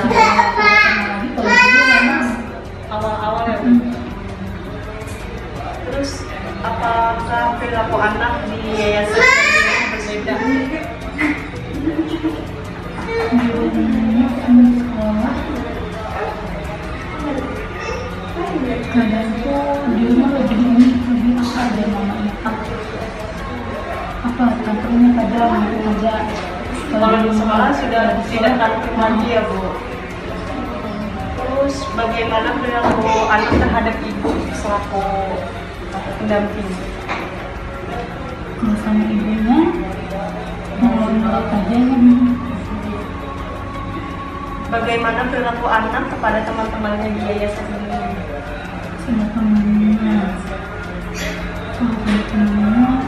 tidak lagi. Kalau dulu memang awal-awal ya. Terus apakah perilaku anak di yayasan berbeda? Kadang tuh di rumah lebih ini ada yang mamanya apa kantornya kadang aja. Kalau di sekolah sudah tidak tantrum lagi ya Bu. Terus bagaimana perilaku anak terhadap ibu selaku pendamping? Kalau sama ibunya nolak aja ya. Bagaimana perilaku anak kepada teman-temannya di yayasan ini? Sama temennya kalau temennya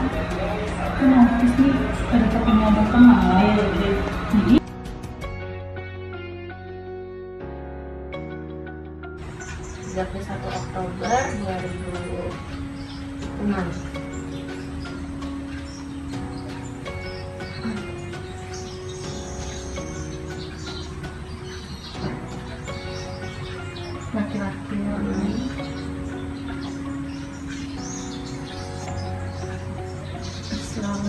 kan artis nih pada punya ada teman jadi 31 Oktober 2006. Laki-laki. Islam.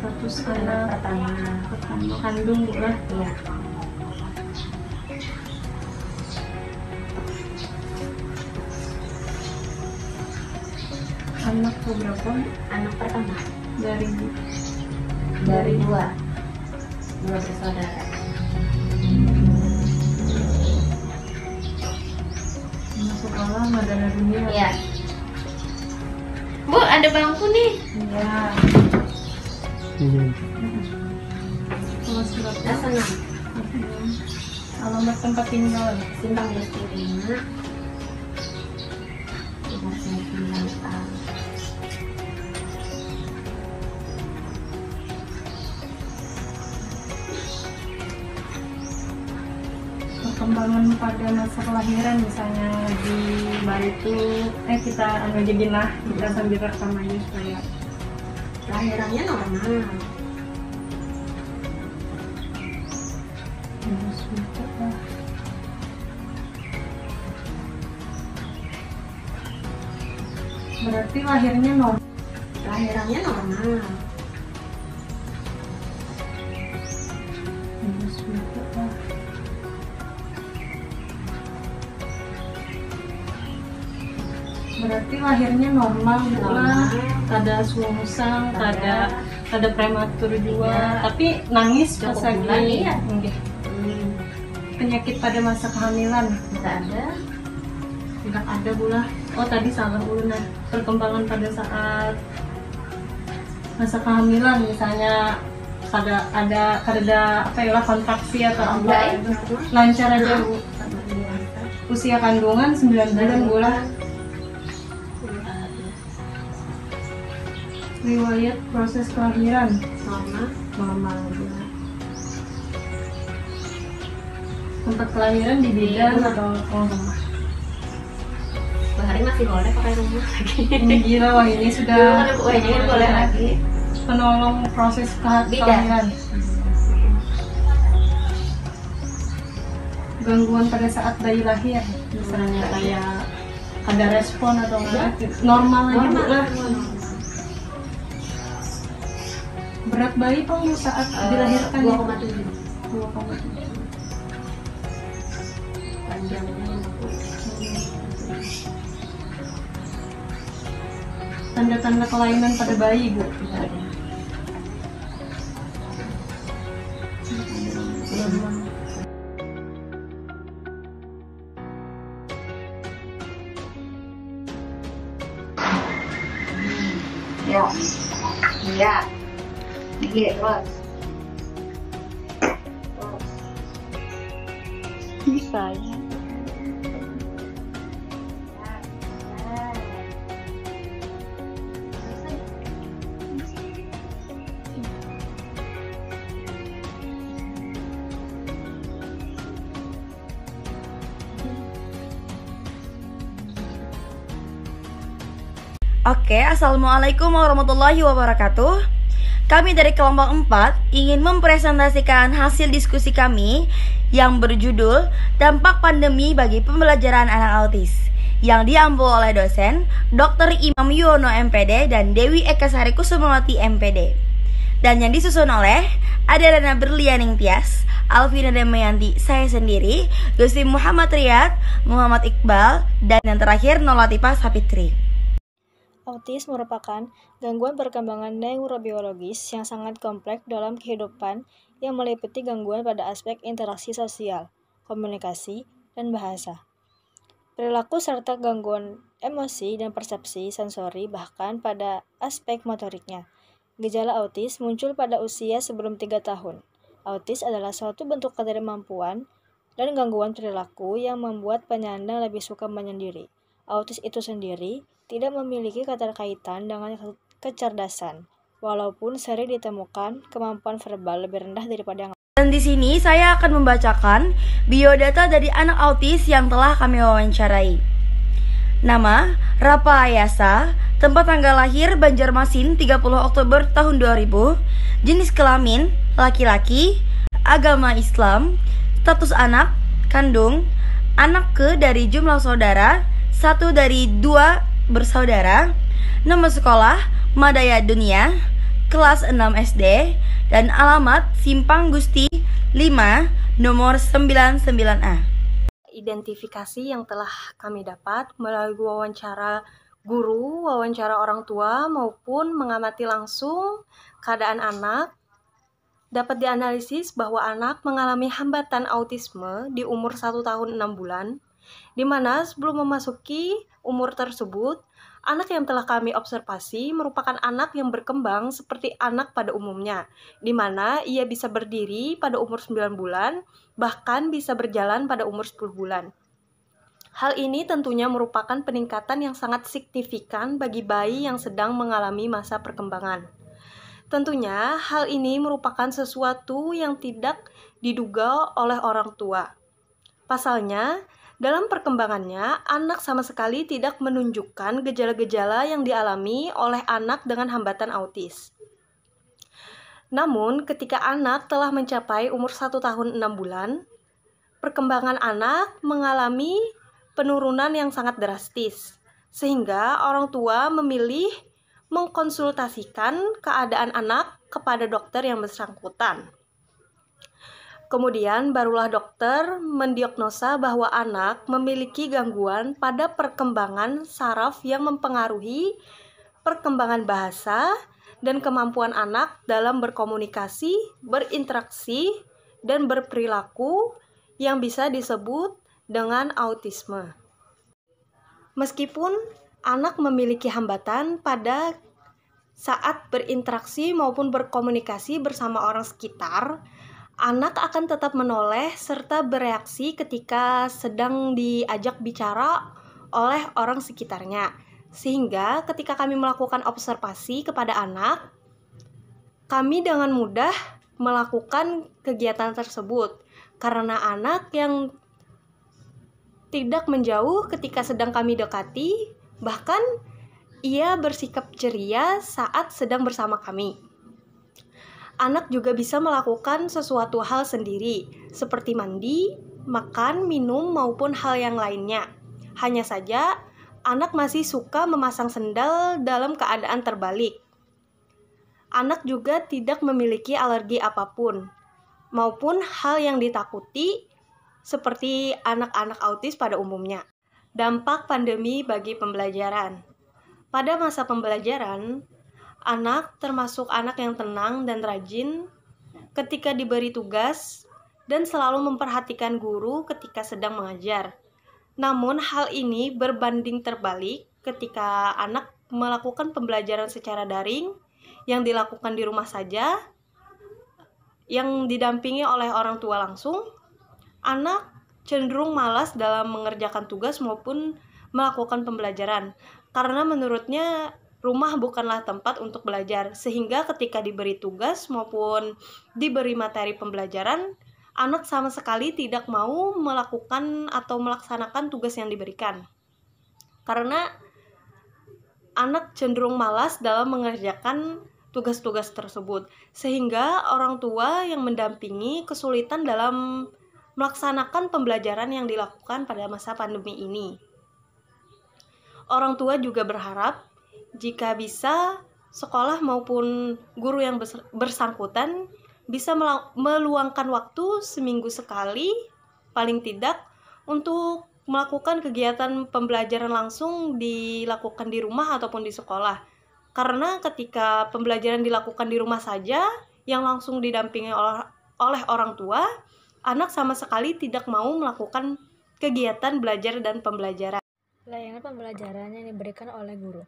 Status anak pertama kandung Bu lah. Iya. Anak berapa? Anak pertama dari dua bersaudara. anak sekolah Madana Dunia. Iya. Bu, ada bangku nih. Iya. Kalau surat Nah, senang. alamat tempat tinggal. Simpang Lesti 5. 39A. Perkembangan pada masa kelahiran misalnya di bayi itu kita jadi kita sambil rekam aja supaya Lahirannya normal. berarti lahirnya normal. Lahirannya normal. Berarti lahirnya normal gitu lah, kada sungsang, kada prematur juga, tapi nangis pas Cukup bulan, lagi iya. Penyakit pada masa kehamilan Tidak ada. tidak ada pula. Oh tadi salah dulu nah, perkembangan pada saat masa kehamilan misalnya ada apa ya lah kontraksi atau apa itu lancar aja Bu. Usia kandungan 9 bulan pula. Riwayat proses kelahiran normal juga. Tempat kelahiran di bidan atau rumah. Hari masih boleh pakai rumah lagi. Ini gila wah ini sudah Dulu kan Bu Eni kan boleh lagi. penolong proses Bidan. kelahiran. Gangguan pada saat bayi lahir misalnya kayak ada respon atau enggak normal aja Bu lah. Berat bayi Pak saat dilahirkan 2,7. 2,7. Panjangnya Tanda-tanda kelainan pada bayi Bu. Ya. Iya. Iya, terus. Bisa ya. Oke, assalamualaikum warahmatullahi wabarakatuh. Kami dari kelompok 4 ingin mempresentasikan hasil diskusi kami yang berjudul Dampak Pandemi bagi Pembelajaran Anak Autis yang diampu oleh dosen Dr. Imam Yuwono MPD dan Dewi Ekasari Kusumawati MPD, dan yang disusun oleh Adarana Berlianing Tias, Alvina Damayanti, saya sendiri, Gusti Muhammad Riyad, Muhammad Iqbal, dan yang terakhir Nolatifah Sapitri. Autis merupakan gangguan perkembangan neurobiologis yang sangat kompleks dalam kehidupan yang meliputi gangguan pada aspek interaksi sosial, komunikasi, dan bahasa. Perilaku serta gangguan emosi dan persepsi sensori bahkan pada aspek motoriknya. Gejala autis muncul pada usia sebelum 3 tahun. Autis adalah suatu bentuk ketidakmampuan dan gangguan perilaku yang membuat penyandang lebih suka menyendiri. Autis itu sendiri tidak memiliki keterkaitan dengan kecerdasan, walaupun sering ditemukan kemampuan verbal lebih rendah daripada yang lain. Dan di sini saya akan membacakan biodata dari anak autis yang telah kami wawancarai. Nama, Rapa Ayasa, tempat tanggal lahir Banjarmasin 30 Oktober tahun 2000, jenis kelamin, laki-laki, agama Islam, status anak, kandung, anak ke dari jumlah saudara, 1 dari 2 bersaudara, nama sekolah Madaya Dunia, kelas 6 SD, dan alamat Simpang Gusti 5, nomor 99A. Identifikasi yang telah kami dapat melalui wawancara guru, wawancara orang tua, maupun mengamati langsung keadaan anak, dapat dianalisis bahwa anak mengalami hambatan autisme di umur 1 tahun 6 bulan, di mana sebelum memasuki umur tersebut, anak yang telah kami observasi merupakan anak yang berkembang seperti anak pada umumnya, di mana ia bisa berdiri pada umur 9 bulan, bahkan bisa berjalan pada umur 10 bulan. Hal ini tentunya merupakan peningkatan yang sangat signifikan bagi bayi yang sedang mengalami masa perkembangan. Tentunya hal ini merupakan sesuatu yang tidak diduga oleh orang tua. Pasalnya, dalam perkembangannya, anak sama sekali tidak menunjukkan gejala-gejala yang dialami oleh anak dengan hambatan autis. Namun, ketika anak telah mencapai umur 1 tahun 6 bulan, perkembangan anak mengalami penurunan yang sangat drastis, sehingga orang tua memilih mengkonsultasikan keadaan anak kepada dokter yang bersangkutan. Kemudian barulah dokter mendiagnosa bahwa anak memiliki gangguan pada perkembangan saraf yang mempengaruhi perkembangan bahasa dan kemampuan anak dalam berkomunikasi, berinteraksi, dan berperilaku yang bisa disebut dengan autisme. Meskipun anak memiliki hambatan pada saat berinteraksi maupun berkomunikasi bersama orang sekitar, anak akan tetap menoleh serta bereaksi ketika sedang diajak bicara oleh orang sekitarnya. Sehingga ketika kami melakukan observasi kepada anak, kami dengan mudah melakukan kegiatan tersebut. Karena anak yang tidak menjauh ketika sedang kami dekati, bahkan ia bersikap ceria saat sedang bersama kami. Anak juga bisa melakukan sesuatu hal sendiri, seperti mandi, makan, minum, maupun hal yang lainnya. Hanya saja, anak masih suka memasang sendal dalam keadaan terbalik. Anak juga tidak memiliki alergi apapun, maupun hal yang ditakuti, seperti anak-anak autis pada umumnya. Dampak pandemi bagi pembelajaran. Pada masa pembelajaran, anak termasuk anak yang tenang dan rajin ketika diberi tugas dan selalu memperhatikan guru ketika sedang mengajar. Namun hal ini berbanding terbalik ketika anak melakukan pembelajaran secara daring yang dilakukan di rumah saja, yang didampingi oleh orang tua langsung. Anak cenderung malas dalam mengerjakan tugas maupun melakukan pembelajaran karena menurutnya rumah bukanlah tempat untuk belajar, sehingga ketika diberi tugas maupun diberi materi pembelajaran, anak sama sekali tidak mau melakukan atau melaksanakan tugas yang diberikan. Karena anak cenderung malas dalam mengerjakan tugas-tugas tersebut, sehingga orang tua yang mendampingi kesulitan dalam melaksanakan pembelajaran yang dilakukan pada masa pandemi ini. Orang tua juga berharap jika bisa sekolah maupun guru yang bersangkutan bisa meluangkan waktu seminggu sekali paling tidak untuk melakukan kegiatan pembelajaran langsung dilakukan di rumah ataupun di sekolah. Karena ketika pembelajaran dilakukan di rumah saja yang langsung didampingi oleh orang tua, anak sama sekali tidak mau melakukan kegiatan belajar dan pembelajaran. Layanan pembelajaran yang diberikan oleh guru.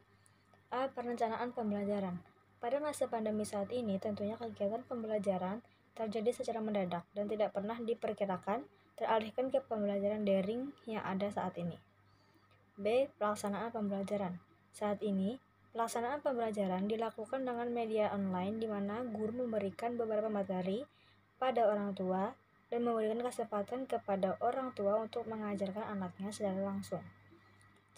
A. Perencanaan pembelajaran. Pada masa pandemi saat ini, tentunya kegiatan pembelajaran terjadi secara mendadak dan tidak pernah diperkirakan teralihkan ke pembelajaran daring yang ada saat ini. B. Pelaksanaan pembelajaran. Saat ini, pelaksanaan pembelajaran dilakukan dengan media online di mana guru memberikan beberapa materi pada orang tua dan memberikan kesempatan kepada orang tua untuk mengajarkan anaknya secara langsung.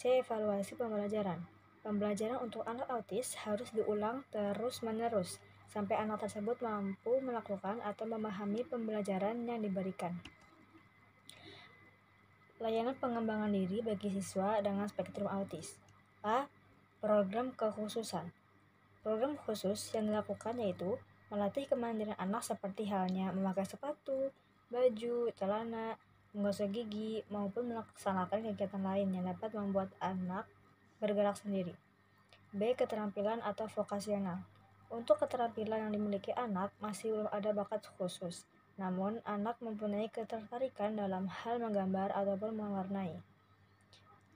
C. Evaluasi pembelajaran. Pembelajaran untuk anak autis harus diulang terus-menerus sampai anak tersebut mampu melakukan atau memahami pembelajaran yang diberikan. Layanan pengembangan diri bagi siswa dengan spektrum autis. A. Program kekhususan. Program khusus yang dilakukan yaitu melatih kemandirian anak seperti halnya memakai sepatu, baju, celana, menggosok gigi, maupun melaksanakan kegiatan lain yang dapat membuat anak bergerak sendiri. B. Keterampilan atau vokasional. Untuk keterampilan yang dimiliki anak masih belum ada bakat khusus, namun anak mempunyai ketertarikan dalam hal menggambar ataupun mewarnai.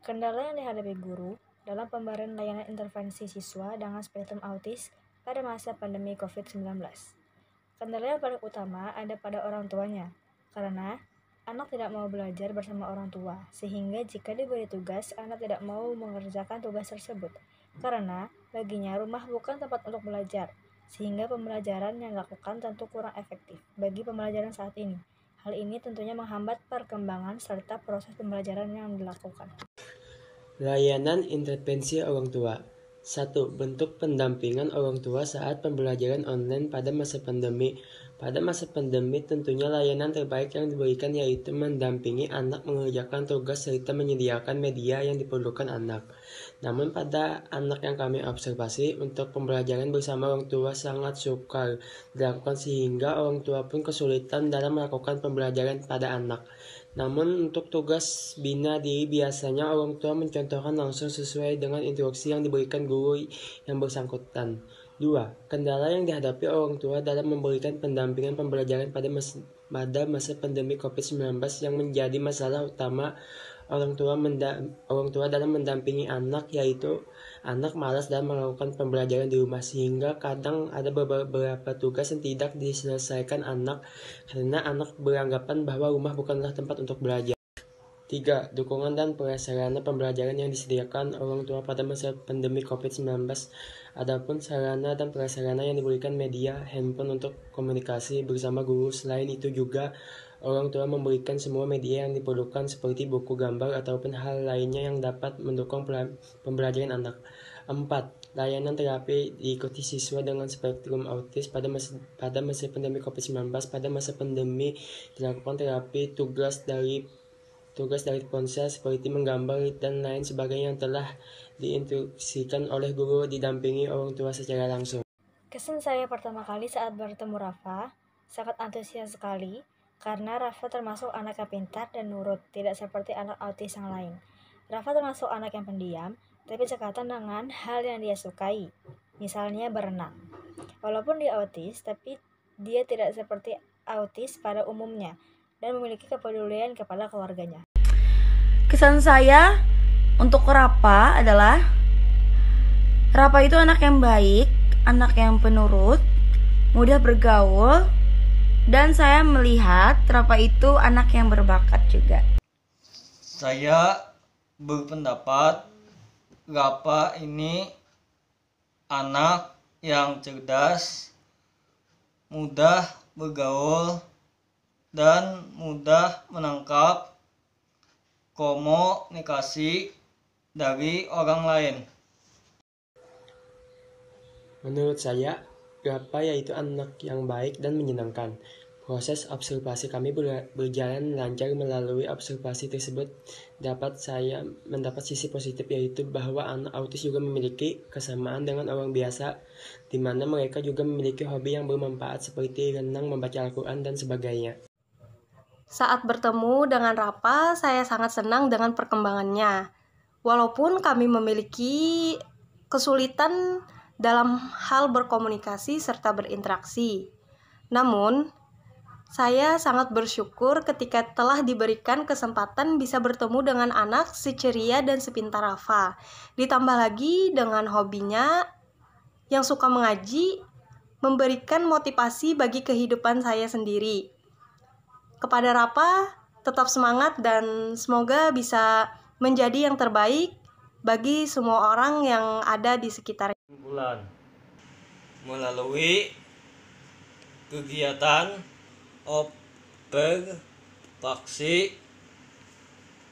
Kendala yang dihadapi guru dalam pemberian layanan intervensi siswa dengan spektrum autis pada masa pandemi COVID-19. Kendala yang paling utama ada pada orang tuanya, karena anak tidak mau belajar bersama orang tua, sehingga jika diberi tugas, anak tidak mau mengerjakan tugas tersebut, karena baginya rumah bukan tempat untuk belajar, sehingga pembelajaran yang dilakukan tentu kurang efektif bagi pembelajaran saat ini. Hal ini tentunya menghambat perkembangan serta proses pembelajaran yang dilakukan. Layanan intervensi orang tua. 1. Bentuk pendampingan orang tua saat pembelajaran online pada masa pandemi. Pada masa pandemi tentunya layanan terbaik yang diberikan yaitu mendampingi anak mengerjakan tugas serta menyediakan media yang diperlukan anak. Namun pada anak yang kami observasi, untuk pembelajaran bersama orang tua sangat sukar dilakukan sehingga orang tua pun kesulitan dalam melakukan pembelajaran pada anak. Namun untuk tugas bina diri biasanya orang tua mencontohkan langsung sesuai dengan instruksi yang diberikan guru yang bersangkutan. 2. Kendala yang dihadapi orang tua dalam memberikan pendampingan pembelajaran pada masa pandemi COVID-19 yang menjadi masalah utama orang tua dalam mendampingi anak, yaitu anak malas dalam melakukan pembelajaran di rumah, sehingga kadang ada beberapa tugas yang tidak diselesaikan anak karena anak beranggapan bahwa rumah bukanlah tempat untuk belajar. 3. Dukungan dan prasarana pembelajaran yang disediakan orang tua pada masa pandemi COVID-19. Adapun sarana dan prasarana yang diberikan media, handphone untuk komunikasi bersama guru. Selain itu juga orang tua memberikan semua media yang diperlukan seperti buku gambar ataupun hal lainnya yang dapat mendukung pembelajaran anak. 4. Layanan terapi diikuti siswa dengan spektrum autis pada masa pandemi COVID-19. Pada masa pandemi dilakukan terapi tugas dari ponsel seperti menggambar dan lain sebagainya yang telah diinstruksikan oleh guru didampingi orang tua secara langsung. Kesan saya pertama kali saat bertemu Rafa, sangat antusias sekali karena Rafa termasuk anak yang pintar dan nurut, tidak seperti anak autis yang lain. Rafa termasuk anak yang pendiam, tapi cekatan dengan hal yang dia sukai, misalnya berenang. Walaupun dia autis, tapi dia tidak seperti autis pada umumnya dan memiliki kepedulian kepada keluarganya. Kesan saya untuk Rafa adalah Rafa itu anak yang baik, anak yang penurut, mudah bergaul, dan saya melihat Rafa itu anak yang berbakat juga. Saya berpendapat Rafa ini anak yang cerdas, mudah bergaul, dan mudah menangkap komunikasi dari orang lain. Menurut saya, Rapa yaitu anak yang baik dan menyenangkan. Proses observasi kami berjalan lancar. Melalui observasi tersebut dapat saya mendapat sisi positif, yaitu bahwa anak autis juga memiliki kesamaan dengan orang biasa, di mana mereka juga memiliki hobi yang bermanfaat seperti renang, membaca Al-Quran, dan sebagainya. Saat bertemu dengan Rapa, saya sangat senang dengan perkembangannya. Walaupun kami memiliki kesulitan dalam hal berkomunikasi serta berinteraksi. Namun, saya sangat bersyukur ketika telah diberikan kesempatan bisa bertemu dengan anak seceria dan sepintar Rafa. Ditambah lagi dengan hobinya yang suka mengaji, memberikan motivasi bagi kehidupan saya sendiri. Kepada Rapa, tetap semangat dan semoga bisa menjadi yang terbaik bagi semua orang yang ada di sekitar. Melalui kegiatan observasi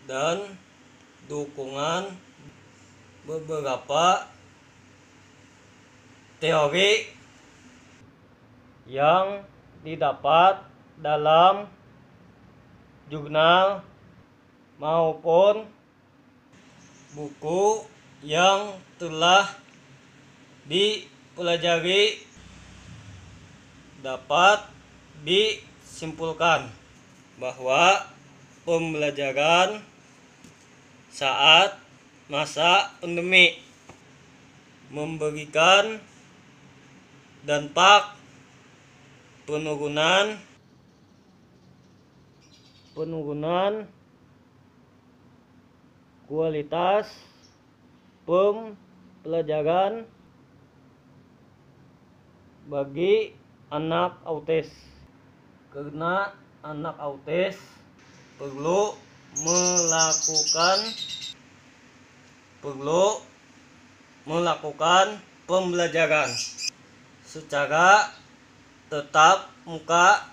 dan dukungan beberapa teori yang didapat dalam jurnal maupun buku yang telah dipelajari, dapat disimpulkan bahwa pembelajaran saat masa pandemi memberikan dampak penurunan kualitas pembelajaran bagi anak autis, karena anak autis perlu melakukan pembelajaran secara tatap muka,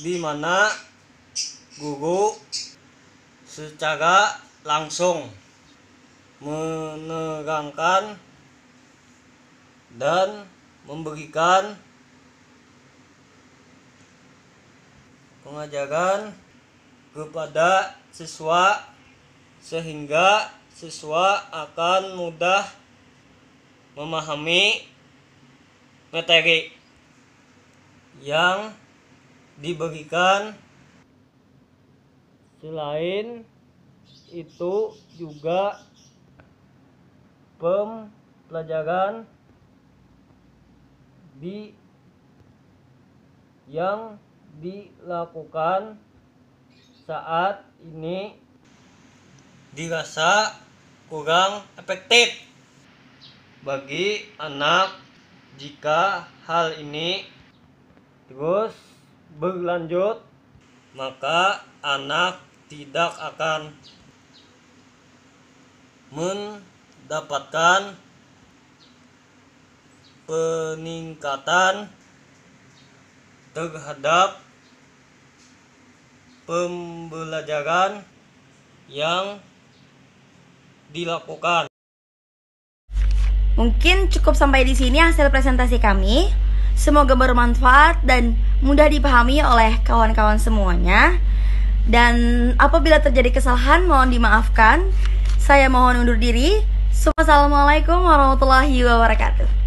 di mana guru secara langsung menerangkan dan memberikan pengajaran kepada siswa sehingga siswa akan mudah memahami materi yang diberikan. Selain itu juga pembelajaran yang dilakukan saat ini dirasa kurang efektif bagi anak. Jika hal ini terus berlanjut, maka anak tidak akan mendapatkan peningkatan terhadap pembelajaran yang dilakukan. Mungkin cukup sampai di sini hasil presentasi kami. Semoga bermanfaat dan mudah dipahami oleh kawan-kawan semuanya. Dan apabila terjadi kesalahan mohon dimaafkan. Saya mohon undur diri. Wassalamualaikum warahmatullahi wabarakatuh.